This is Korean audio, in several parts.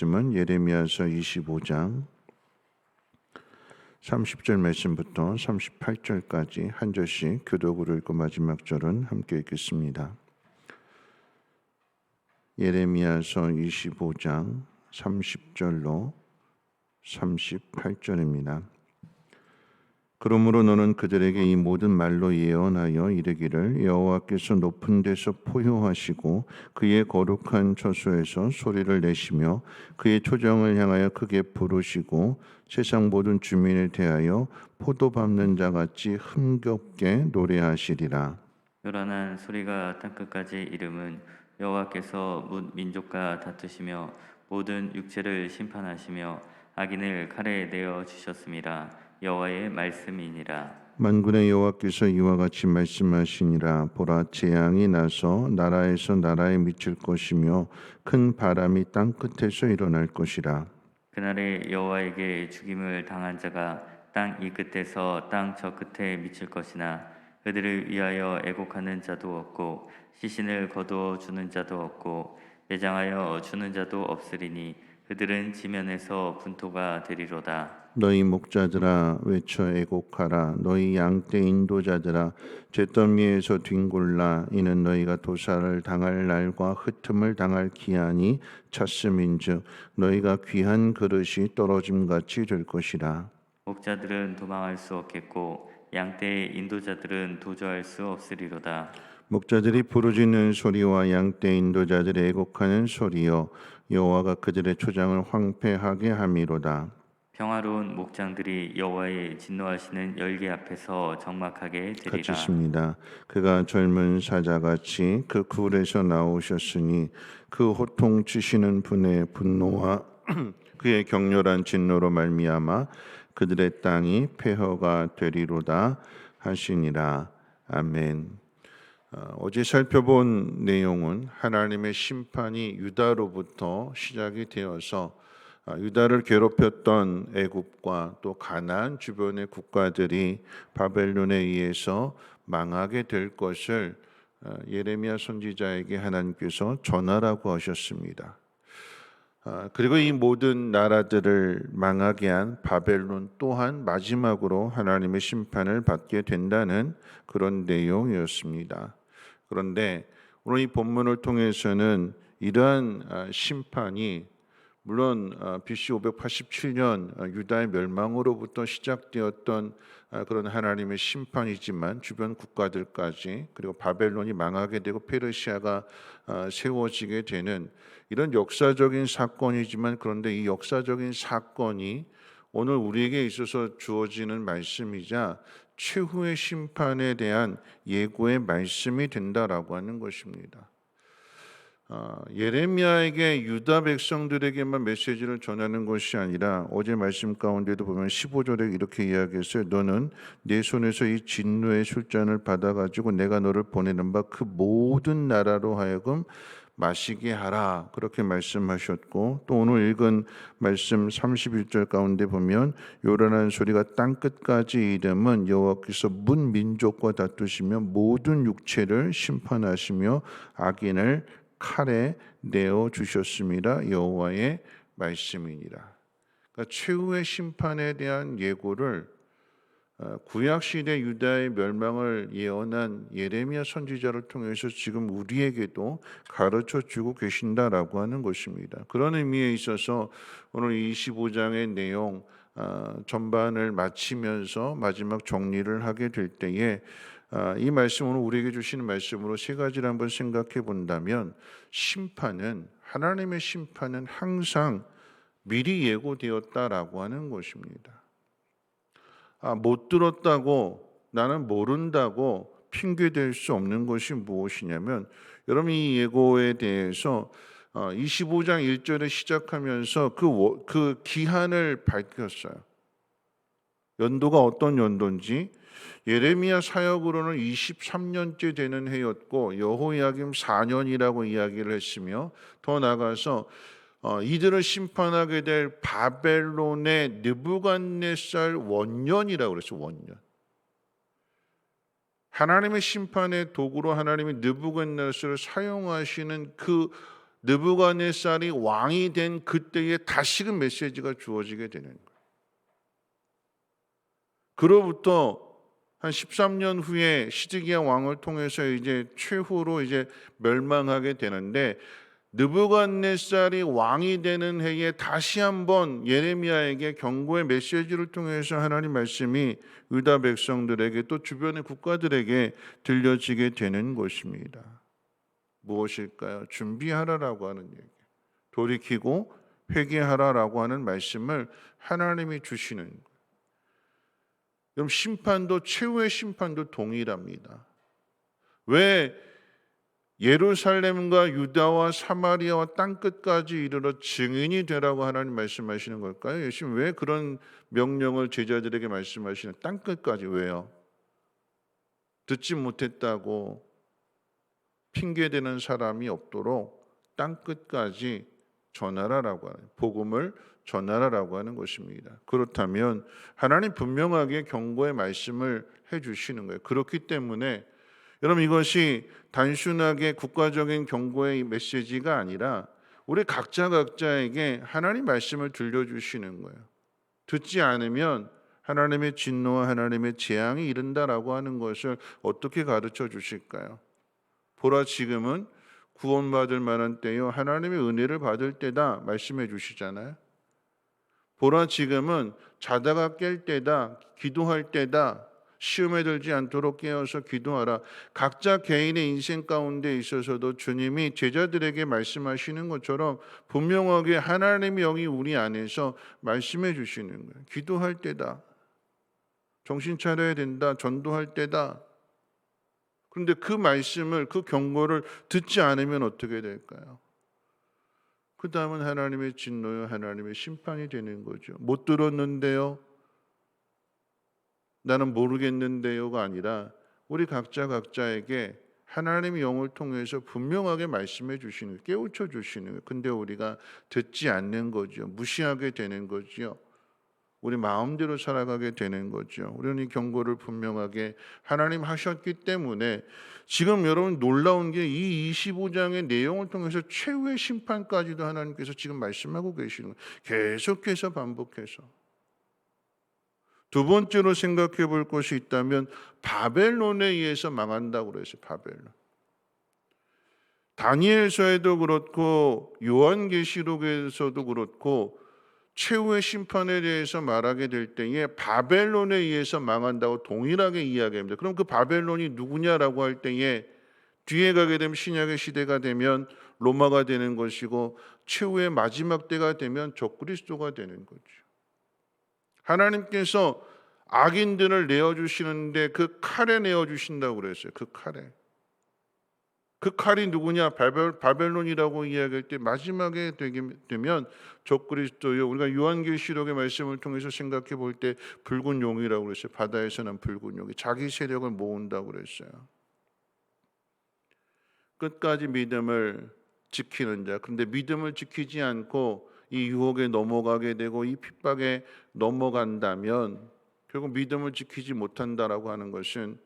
말씀은 예레미야서 25장 30절 말씀부터 38절까지 한 절씩 교독으로 읽고 마지막 절은 함께 읽겠습니다. 예레미야서 25장 30절로 38절입니다. 그러므로 너는 그들에게 이 모든 말로 예언하여 이르기를 여호와께서 높은 데서 포효하시고 그의 거룩한 처소에서 소리를 내시며 그의 초정을 향하여 크게 부르시고 세상 모든 주민을 대하여 포도 밟는 자같이 흥겹게 노래하시리라. 요란한 소리가 땅끝까지 이름은 여호와께서 뭇 민족과 다투시며 모든 육체를 심판하시며 악인을 칼에 내어 주셨음이라. 여호와의 말씀이니라. 만군의 여호와께서 이와 같이 말씀하시니라. 보라, 재앙이 나서 나라에서 나라에 미칠 것이며 큰 바람이 땅 끝에서 일어날 것이라. 그날에 여호와에게 죽임을 당한 자가 땅 이 끝에서 땅 저 끝에 미칠 것이나 그들을 위하여 애곡하는 자도 없고 시신을 거두어 주는 자도 없고 매장하여 주는 자도 없으리니 그들은 지면에서 분토가 되리로다. 너희 목자들아 외쳐 애곡하라. 너희 양떼 인도자들아 잿더미에서 뒹굴라. 이는 너희가 도살을 당할 날과 흩음을 당할 기한이 찼음인즉 너희가 귀한 그릇이 떨어짐같이 될 것이라. 목자들은 도망할 수 없겠고 양떼의 인도자들은 도주할 수 없으리로다. 목자들이 부르짖는 소리와 양떼 인도자들의 애곡하는 소리여 여호와가 그들의 초장을 황폐하게 함이로다. 평화로운 목장들이 여호와의 진노하시는 열기 앞에서 적막하게 같이 되리라. 있습니다. 그가 젊은 사자같이 그 굴에서 나오셨으니 그 호통치시는 분의 분노와 그의 격렬한 진노로 말미암아 그들의 땅이 폐허가 되리로다 하시니라. 아멘. 어제 살펴본 내용은 하나님의 심판이 유다로부터 시작이 되어서 유다를 괴롭혔던 애굽과 또 가나안 주변의 국가들이 바벨론에 의해서 망하게 될 것을 예레미야 선지자에게 하나님께서 전하라고 하셨습니다. 그리고 이 모든 나라들을 망하게 한 바벨론 또한 마지막으로 하나님의 심판을 받게 된다는 그런 내용이었습니다. 그런데 오늘 이 본문을 통해서는 이러한 심판이 물론 BC 587년 유다의 멸망으로부터 시작되었던 그런 하나님의 심판이지만 주변 국가들까지 그리고 바벨론이 망하게 되고 페르시아가 세워지게 되는 이런 역사적인 사건이지만 그런데 이 역사적인 사건이 오늘 우리에게 있어서 주어지는 말씀이자 최후의 심판에 대한 예고의 말씀이 된다라고 하는 것입니다. 예레미야에게 유다 백성들에게만 메시지를 전하는 것이 아니라 어제 말씀 가운데도 보면 15절에 이렇게 이야기했어요. 너는 내 손에서 이 진노의 술잔을 받아가지고 내가 너를 보내는 바 그 모든 나라로 하여금 마시게 하라. 그렇게 말씀하셨고 또 오늘 읽은 말씀 31절 가운데 보면 요란한 소리가 땅끝까지 이름은 여호와께서 문 민족과 다투시며 모든 육체를 심판하시며 악인을 칼에 내어 주셨습니다. 여호와의 말씀이니라. 그러니까 최후의 심판에 대한 예고를 구약 시대 유다의 멸망을 예언한 예레미야 선지자를 통해서 지금 우리에게도 가르쳐 주고 계신다라고 하는 것입니다. 그런 의미에 있어서 오늘 25장의 내용 전반을 마치면서 마지막 정리를 하게 될 때에 이 말씀은 우리에게 주시는 말씀으로 세 가지를 한번 생각해 본다면 하나님의 심판은 항상 미리 예고되었다라고 하는 것입니다. 못 들었다고 나는 모른다고 핑계댈 수 없는 것이 무엇이냐면 여러분 이 예고에 대해서 25장 1절에 시작하면서 그 기한을 밝혔어요. 연도가 어떤 연도인지 예레미야 사역으로는 23년째 되는 해였고 여호야김 4년이라고 이야기를 했으며 더 나아가서 이들을 심판하게 될 바벨론의 느부갓네살 원년이라고 그랬어요. 원년. 하나님의 심판의 도구로 하나님이 느부갓네살을 사용하시는 그 느부갓네살이 왕이 된 그때에 다시금 메시지가 주어지게 되는 거예요. 그로부터 한 13년 후에 시드기야 왕을 통해서 이제 최후로 이제 멸망하게 되는데, 느부갓네살이 왕이 되는 해에 다시 한번 예레미야에게 경고의 메시지를 통해서 하나님 말씀이 유다 백성들에게 또 주변의 국가들에게 들려지게 되는 것입니다. 무엇일까요? 준비하라라고 하는 얘기, 돌이키고 회개하라라고 하는 말씀을 하나님이 주시는 거예요. 그럼 심판도, 최후의 심판도 동일합니다. 왜 예루살렘과 유다와 사마리아와 땅끝까지 이르러 증인이 되라고 하나님 말씀하시는 걸까요? 예수님 왜 그런 명령을 제자들에게 말씀하시는, 땅끝까지 왜요? 듣지 못했다고 핑계대는 사람이 없도록 땅끝까지 전하라라고 하는, 복음을 전하라라고 하는 것입니다. 그렇다면 하나님 분명하게 경고의 말씀을 해주시는 거예요. 그렇기 때문에 여러분, 이것이 단순하게 국가적인 경고의 메시지가 아니라 우리 각자에게 하나님 말씀을 들려주시는 거예요. 듣지 않으면 하나님의 진노와 하나님의 재앙이 이른다라고 하는 것을 어떻게 가르쳐 주실까요? 보라, 지금은 구원받을 만한 때요, 하나님의 은혜를 받을 때다 말씀해 주시잖아요. 보라, 지금은 자다가 깰 때다, 기도할 때다, 시험에 들지 않도록 깨어서 기도하라. 각자 개인의 인생 가운데 있어서도 주님이 제자들에게 말씀하시는 것처럼 분명하게 하나님의 영이 우리 안에서 말씀해 주시는 거예요. 기도할 때다, 정신 차려야 된다, 전도할 때다. 그런데 그 말씀을, 그 경고를 듣지 않으면 어떻게 될까요? 그 다음은 하나님의 진노요, 하나님의 심판이 되는 거죠. 못 들었는데요, 나는 모르겠는데요가 아니라 우리 각자에게 하나님의 영을 통해서 분명하게 말씀해 주시는, 깨우쳐 주시는 거예요. 근데 우리가 듣지 않는 거죠. 무시하게 되는 거죠. 우리 마음대로 살아가게 되는 거죠. 우리는 이 경고를 분명하게 하나님 하셨기 때문에 지금 여러분 놀라운 게 이 25장의 내용을 통해서 최후의 심판까지도 하나님께서 지금 말씀하고 계시는 거예요. 계속해서 반복해서. 두 번째로 생각해 볼 것이 있다면 바벨론에 의해서 망한다고 그랬어요. 바벨론. 다니엘서에도 그렇고 요한계시록에서도 그렇고 최후의 심판에 대해서 말하게 될 때에 바벨론에 의해서 망한다고 동일하게 이야기합니다. 그럼 그 바벨론이 누구냐라고 할 때에 뒤에 가게 되면 신약의 시대가 되면 로마가 되는 것이고, 최후의 마지막 때가 되면 적그리스도가 되는 거죠. 하나님께서 악인들을 내어주시는데 그 칼에 내어주신다고 그랬어요. 그 칼에. 그 칼이 누구냐? 바벨론이라고 이야기할 때 마지막에 되게 되면 적그리스도요. 우리가 요한계시록의 말씀을 통해서 생각해 볼 때 붉은 용이라고 그랬어요. 바다에서 난 붉은 용이 자기 세력을 모은다고 그랬어요. 끝까지 믿음을 지키는 자. 그런데 믿음을 지키지 않고 이 유혹에 넘어가게 되고 이 핍박에 넘어간다면 결국 믿음을 지키지 못한다라고 하는 것은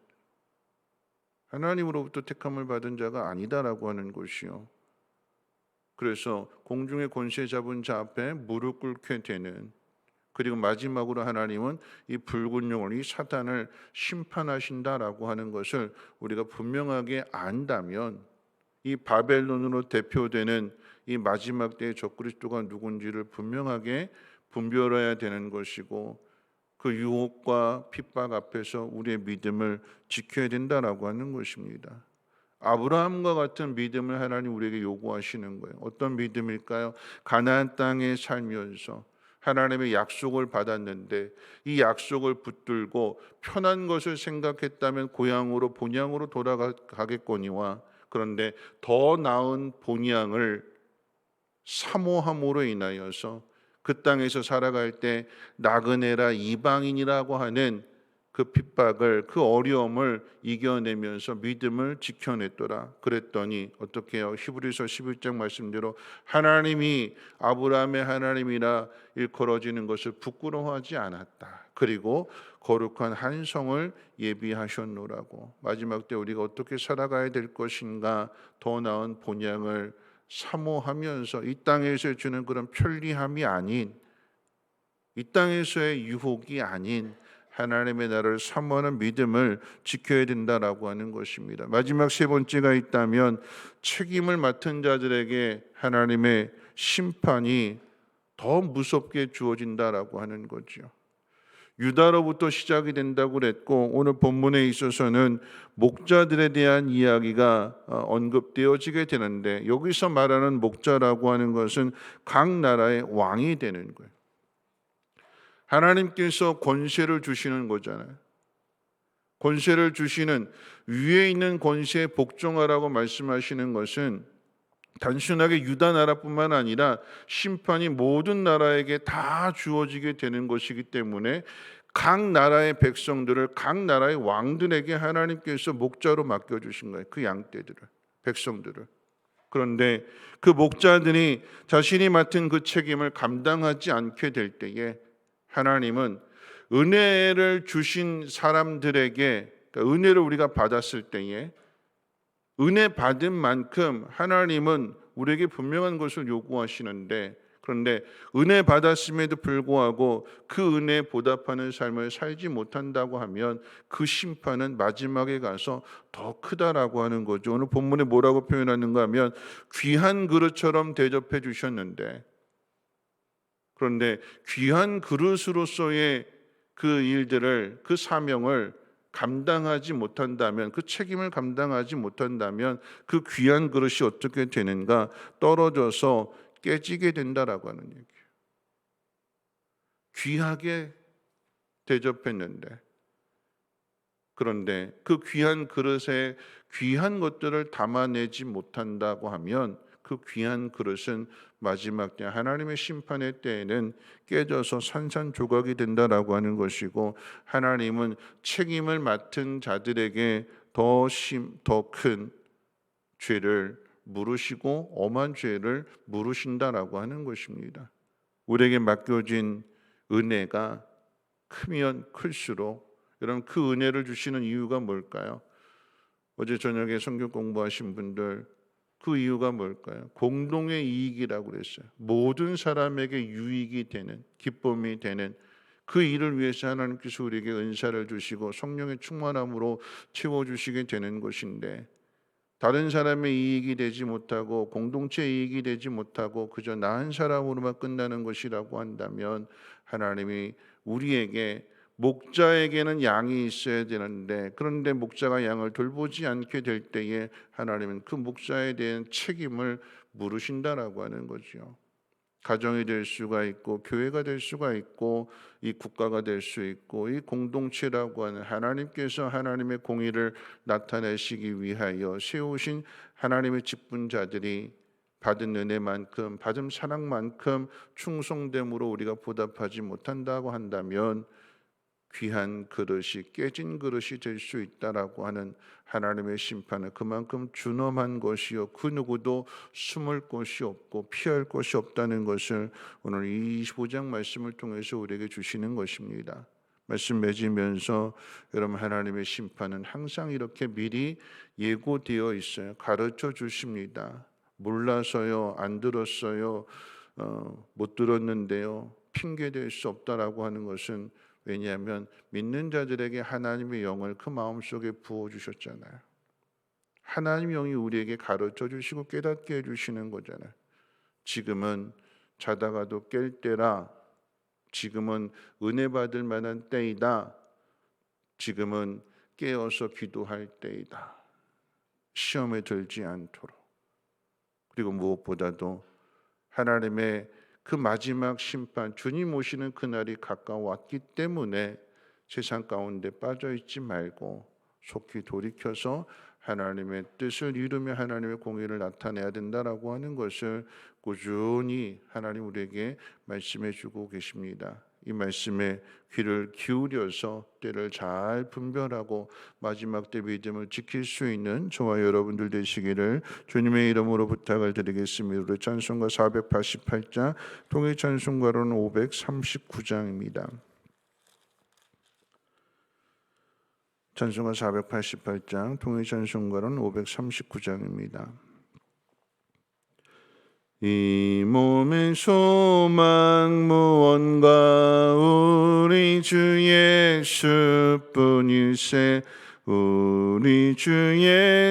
하나님으로부터 택함을 받은 자가 아니다라고 하는 것이요. 그래서 공중의 권세 잡은 자 앞에 무릎 꿇게 되는, 그리고 마지막으로 하나님은 이 붉은 용을, 이 사탄을 심판하신다라고 하는 것을 우리가 분명하게 안다면 이 바벨론으로 대표되는 이 마지막 때의 적그리스도가 누군지를 분명하게 분별해야 되는 것이고, 그 유혹과 핍박 앞에서 우리의 믿음을 지켜야 된다라고 하는 것입니다. 아브라함과 같은 믿음을 하나님 우리에게 요구하시는 거예요. 어떤 믿음일까요? 가나안 땅에 살면서 하나님의 약속을 받았는데 이 약속을 붙들고 편한 것을 생각했다면 고향으로, 본향으로 돌아가겠거니와, 그런데 더 나은 본향을 사모함으로 인하여서 그 땅에서 살아갈 때 나그네라 이방인이라고 하는 그 핍박을, 그 어려움을 이겨내면서 믿음을 지켜냈더라. 그랬더니 어떻게 해요? 히브리서 11장 말씀대로 하나님이 아브라함의 하나님이라 일컬어지는 것을 부끄러워하지 않았다. 그리고 거룩한 한 성을 예비하셨노라고. 마지막 때 우리가 어떻게 살아가야 될 것인가, 더 나은 본향을 사모하면서 이 땅에서 주는 그런 편리함이 아닌, 이 땅에서의 유혹이 아닌 하나님의 나라를 사모하는 믿음을 지켜야 된다라고 하는 것입니다. 마지막 세 번째가 있다면 책임을 맡은 자들에게 하나님의 심판이 더 무섭게 주어진다라고 하는 거죠. 유다로부터 시작이 된다고 그랬고, 오늘 본문에 있어서는 목자들에 대한 이야기가 언급되어지게 되는데, 여기서 말하는 목자라고 하는 것은 각 나라의 왕이 되는 거예요. 하나님께서 권세를 주시는 거잖아요. 권세를 주시는, 위에 있는 권세에 복종하라고 말씀하시는 것은 단순하게 유다 나라뿐만 아니라 심판이 모든 나라에게 다 주어지게 되는 것이기 때문에 각 나라의 백성들을, 각 나라의 왕들에게 하나님께서 목자로 맡겨주신 거예요. 그 양떼들을, 백성들을. 그런데 그 목자들이 자신이 맡은 그 책임을 감당하지 않게 될 때에 하나님은 은혜를 주신 사람들에게, 그러니까 은혜를 우리가 받았을 때에 은혜 받은 만큼 하나님은 우리에게 분명한 것을 요구하시는데, 그런데 은혜 받았음에도 불구하고 그 은혜에 보답하는 삶을 살지 못한다고 하면 그 심판은 마지막에 가서 더 크다라고 하는 거죠. 오늘 본문에 뭐라고 표현하는가 하면 귀한 그릇처럼 대접해 주셨는데, 그런데 귀한 그릇으로서의 그 일들을, 그 사명을 감당하지 못한다면, 그 책임을 감당하지 못한다면 그 귀한 그릇이 어떻게 되는가? 떨어져서 깨지게 된다라고 하는 얘기예요. 귀하게 대접했는데, 그런데 그 귀한 그릇에 귀한 것들을 담아내지 못한다고 하면 그 귀한 그릇은 마지막 때 하나님의 심판의 때에는 깨져서 산산조각이 된다라고 하는 것이고, 하나님은 책임을 맡은 자들에게 더 큰 죄를 물으시고 엄한 죄를 물으신다라고 하는 것입니다. 우리에게 맡겨진 은혜가 크면 클수록, 여러분, 그 은혜를 주시는 이유가 뭘까요? 어제 저녁에 성경 공부하신 분들, 그 이유가 뭘까요? 공동의 이익이라고 그랬어요. 모든 사람에게 유익이 되는, 기쁨이 되는 그 일을 위해서 하나님께서 우리에게 은사를 주시고 성령의 충만함으로 채워주시게 되는 것인데, 다른 사람의 이익이 되지 못하고 공동체 이익이 되지 못하고 그저 나 한 사람으로만 끝나는 것이라고 한다면, 하나님이 우리에게, 목자에게는 양이 있어야 되는데, 그런데 목자가 양을 돌보지 않게 될 때에 하나님은 그 목자에 대한 책임을 물으신다라고 하는 거죠. 가정이 될 수가 있고, 교회가 될 수가 있고, 이 국가가 될 수 있고, 이 공동체라고 하는 하나님께서 하나님의 공의를 나타내시기 위하여 세우신 하나님의 직분자들이 받은 은혜만큼, 받은 사랑만큼 충성됨으로 우리가 보답하지 못한다고 한다면 귀한 그릇이 깨진 그릇이 될 수 있다라고 하는 하나님의 심판은 그만큼 준엄한 것이요, 그 누구도 숨을 곳이 없고 피할 곳이 없다는 것을 오늘 25장 말씀을 통해서 우리에게 주시는 것입니다. 말씀 맺으면서 여러분, 하나님의 심판은 항상 이렇게 미리 예고되어 있어요. 가르쳐 주십니다. 몰라서요, 안 들었어요, 못 들었는데요, 핑계 댈 수 없다라고 하는 것은, 왜냐하면 믿는 자들에게 하나님의 영을 그 마음속에 부어주셨잖아요. 하나님의 영이 우리에게 가르쳐 주시고 깨닫게 해주시는 거잖아요. 지금은 자다가도 깰 때라, 지금은 은혜 받을 만한 때이다, 지금은 깨어서 기도할 때이다, 시험에 들지 않도록. 그리고 무엇보다도 하나님의 그 마지막 심판, 주님 오시는 그날이 가까웠기 때문에 세상 가운데 빠져 있지 말고 속히 돌이켜서 하나님의 뜻을 이루며 하나님의 공의를 나타내야 된다라고 하는 것을 꾸준히 하나님 우리에게 말씀해 주고 계십니다. 이 말씀에 귀를 기울여서 때를 잘 분별하고 마지막 때 믿음을 지킬 수 있는 저와 여러분들 되시기를 주님의 이름으로 부탁을 드리겠습니다. 우리 찬송가 488장, 통일 찬송가로는 539장입니다. 찬송가 488장, 통일 찬송가로는 539장입니다. 이 몸의 소망 무언가 우리 주 예수뿐일세. 우리 주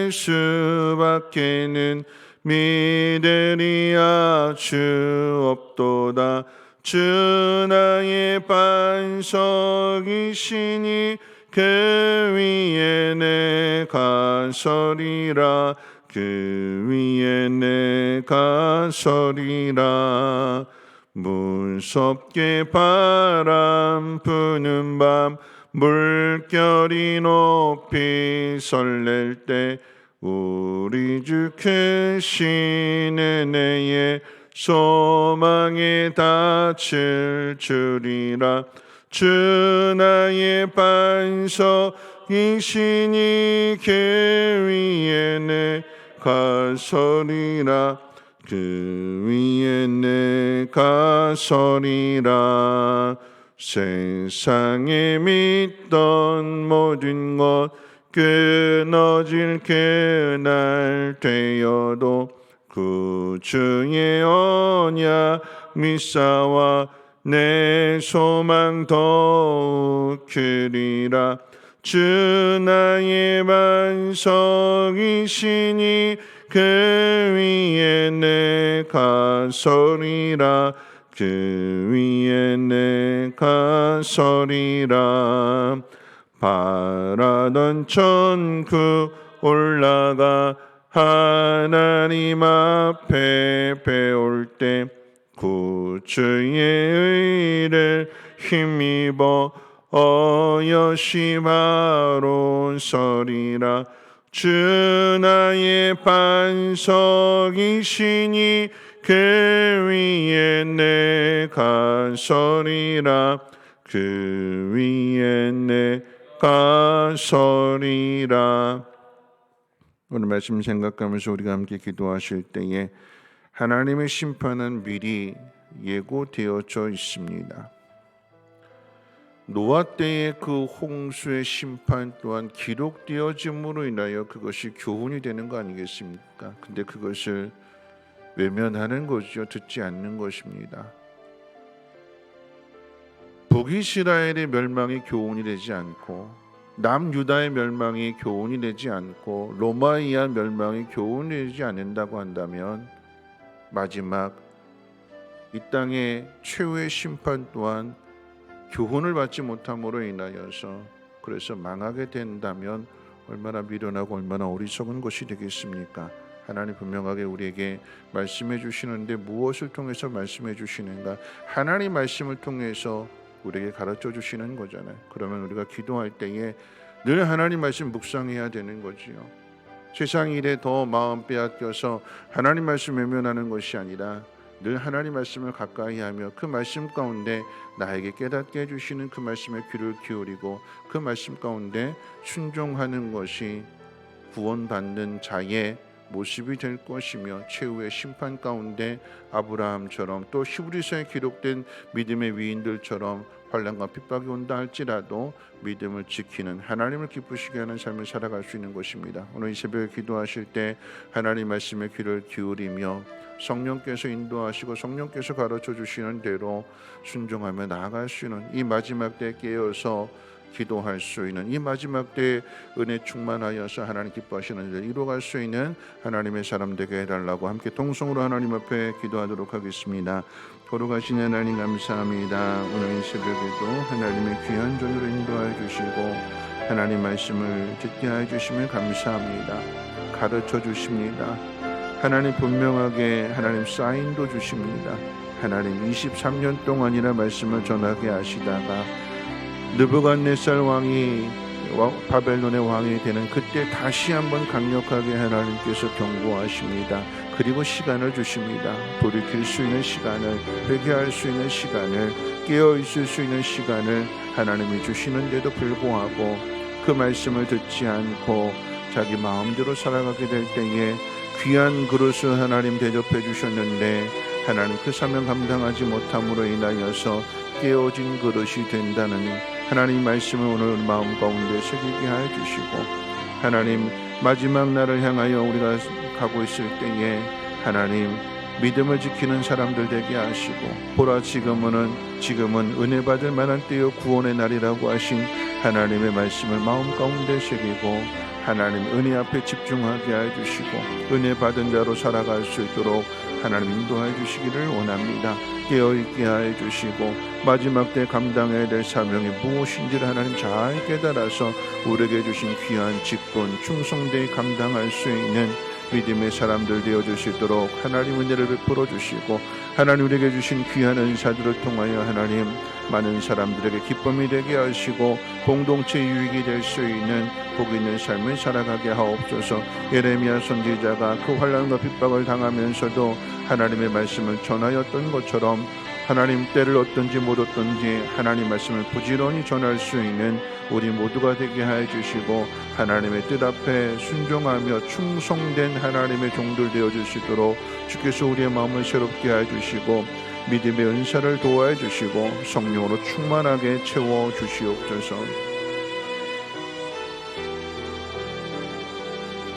예수밖에는 믿으리 아주 없도다. 주 나의 반석이시니 그 위에 내가 서리라. 그 위에 내가 서리라. 무섭게 바람 부는 밤 물결이 높이 설렐 때 우리 주 크신 은혜에 소망에 닿을 줄이라. 주 나의 반석이시니 그 위에 내가 서리라. 그 위에 내가 서리라. 세상에 믿던 모든 것 끊어질 그날 되어도 구주의 언약 미사와 내 소망 더욱 크리라. 주 나의 반석이시니 그 위에 내가 서리라. 그 위에 내가 서리라. 바라던 천국 올라가 하나님 앞에 배울 때 구주의 의를 힘입어 어여시 바로 서리라. 주 나의 반석이시니 그 위에 내가 서리라. 그 위에 내가 서리라. 오늘 말씀 생각하면서 우리가 함께 기도하실 때에 하나님의 심판은 미리 예고되어져 있습니다. 노아 때의 그 홍수의 심판 또한 기록되어짐으로 인하여 그것이 교훈이 되는 거 아니겠습니까? 근데 그것을 외면하는 것이죠. 듣지 않는 것입니다. 북이스라엘의 멸망이 교훈이 되지 않고 남유다의 멸망이 교훈이 되지 않고 로마에 의한 멸망이 교훈이 되지 않는다고 한다면 마지막 이 땅의 최후의 심판 또한 교훈을 받지 못함으로 인하여서 그래서 망하게 된다면 얼마나 미련하고 얼마나 어리석은 것이 되겠습니까? 하나님 분명하게 우리에게 말씀해 주시는데 무엇을 통해서 말씀해 주시는가? 하나님 말씀을 통해서 우리에게 가르쳐 주시는 거잖아요. 그러면 우리가 기도할 때에 늘 하나님 말씀 묵상해야 되는 거지요. 세상 일에 더 마음 빼앗겨서 하나님 말씀 외면하는 것이 아니라 늘 하나님 말씀을 가까이 하며 그 말씀 가운데 나에게 깨닫게 해주시는 그 말씀에 귀를 기울이고 그 말씀 가운데 순종하는 것이 구원받는 자의 모습이 될 것이며 최후의 심판 가운데 아브라함처럼 또 히브리서에 기록된 믿음의 위인들처럼 환난과 핍박이 온다 할지라도 믿음을 지키는 하나님을 기쁘시게 하는 삶을 살아갈 수 있는 것입니다. 오늘 이 새벽에 기도하실 때 하나님 말씀에 귀를 기울이며 성령께서 인도하시고 성령께서 가르쳐 주시는 대로 순종하며 나아갈 수 있는 이 마지막 때 깨어서 기도할 수 있는 이 마지막 때에 은혜 충만하여서 하나님 기뻐하시는 일을 이루어갈 수 있는 하나님의 사람 되게 해달라고 함께 통성으로 하나님 앞에 기도하도록 하겠습니다. 거룩하신 하나님 감사합니다. 오늘 이 새벽에도 하나님의 귀한 존으로 인도하여 주시고 하나님 말씀을 듣게 하여 주시면 감사합니다. 가르쳐 주십니다. 하나님 분명하게 하나님 사인도 주십니다. 하나님 23년 동안이나 말씀을 전하게 하시다가 느부갓네살 왕이 바벨론의 왕이 되는 그때 다시 한번 강력하게 하나님께서 경고하십니다. 그리고 시간을 주십니다. 돌이킬 수 있는 시간을, 회개할 수 있는 시간을, 깨어 있을 수 있는 시간을 하나님이 주시는데도 불구하고 그 말씀을 듣지 않고 자기 마음대로 살아가게 될 때에 귀한 그릇을 하나님 대접해 주셨는데 하나님 그 사명 감당하지 못함으로 인하여서 깨어진 그릇이 된다는 하나님 말씀을 오늘 마음 가운데 새기게 하여 주시고 하나님 마지막 날을 향하여 우리가 가고 있을 때에 하나님 믿음을 지키는 사람들 되게 하시고 보라 지금은 은혜 받을 만한 때요 구원의 날이라고 하신 하나님의 말씀을 마음 가운데 새기고 하나님 은혜 앞에 집중하게 해주시고 은혜 받은 자로 살아갈 수 있도록 하나님 인도해 주시기를 원합니다. 깨어있게 해주시고 마지막 때 감당해야 될 사명이 무엇인지를 하나님 잘 깨달아서 우리에게 주신 귀한 직분 충성되이 감당할 수 있는 믿음의 사람들 되어줄 수 있도록 하나님 은혜를 베풀어 주시고 하나님 우리에게 주신 귀한 은사들을 통하여 하나님 많은 사람들에게 기쁨이 되게 하시고 공동체 유익이 될 수 있는 복 있는 삶을 살아가게 하옵소서. 예레미야 선지자가 그 환난과 핍박을 당하면서도 하나님의 말씀을 전하였던 것처럼 하나님 때를 얻든지 못 얻든지 하나님 말씀을 부지런히 전할 수 있는 우리 모두가 되게 하여 주시고 하나님의 뜻 앞에 순종하며 충성된 하나님의 종들 되어줄 수 있도록 주께서 우리의 마음을 새롭게 하여 주시고 믿음의 은사를 도와해 주시고 성령으로 충만하게 채워 주시옵소서.